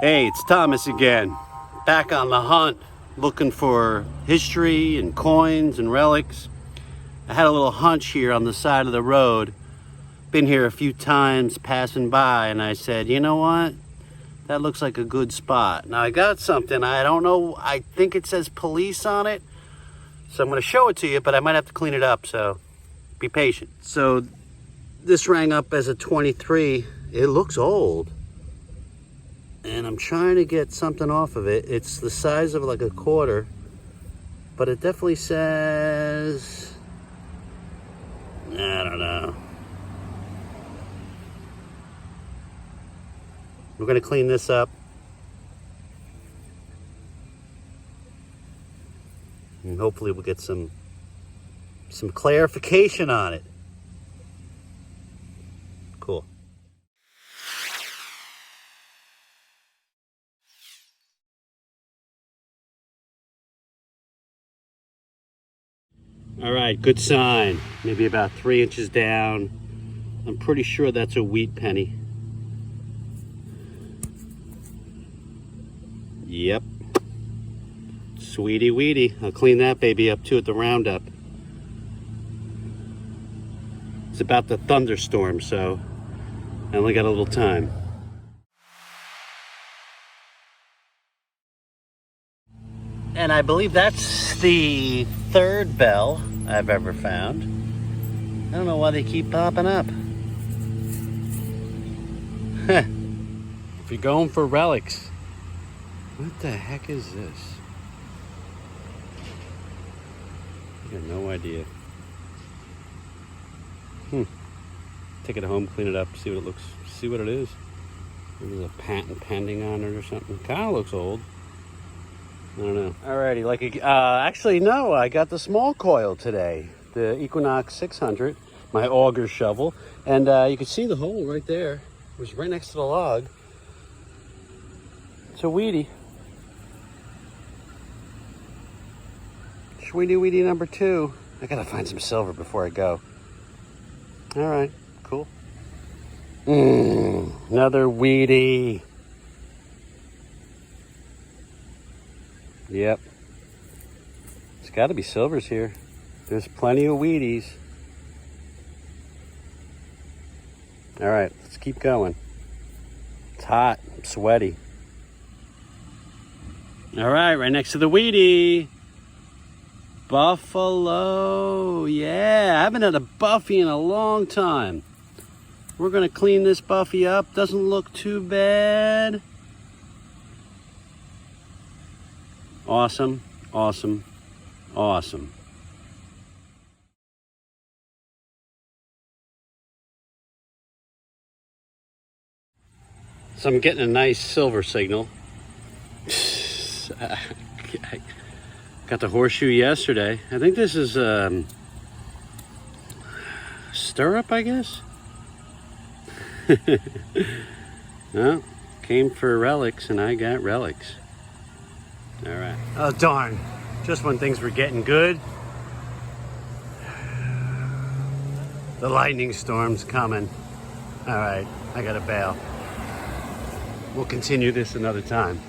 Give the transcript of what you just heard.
Hey, it's Thomas again. Back on the hunt, looking for history and coins and relics. I had a little hunch here on the side of the road. Been here a few times passing by, and I said, you know what? That looks like a good spot. Now I got something, I don't know, I think it says police on it. So I'm gonna show it to you, but I might have to clean it up, so be patient. So this rang up as a 23. It looks old. And I'm trying to get something off of it. It's the size of like a quarter, but it definitely says, I don't know. We're gonna clean this up. And hopefully we'll get some clarification on it. Cool. All right, good sign. Maybe about 3 inches down. I'm pretty sure that's a wheat penny. Yep. Sweetie weedy. I'll clean that baby up too at the roundup. It's about the thunderstorm, so I only got a little time. And I believe that's the third bell I've ever found. I don't know why they keep popping up. If you're going for relics, what the heck is this? I got no idea. Take it home, clean it up, see what it looks, see what it is. Maybe there's a patent pending on it or something. Kind of looks old. I don't know. Alrighty, actually no, I got the small coil today. The Equinox 600, my auger shovel. And you can see the hole right there. It was right next to the log. It's a weedy. Sweetie weedy number 2. I gotta find some silver before I go. Alright, cool. Another weedy. Yep. It's got to be silvers here. There's plenty of Wheaties. All right, let's keep going. It's hot. I'm sweaty. All right next to the Wheatie. Buffalo. Yeah, I haven't had a Buffy in a long time. We're going to clean this Buffy up. Doesn't look too bad. Awesome, awesome, awesome. So I'm getting a nice silver signal. I got the horseshoe yesterday. I think this is stirrup, I guess. Well, came for relics and I got relics. All right. Oh, darn. Just when things were getting good, the lightning storm's coming. All right, I gotta bail. We'll continue this another time.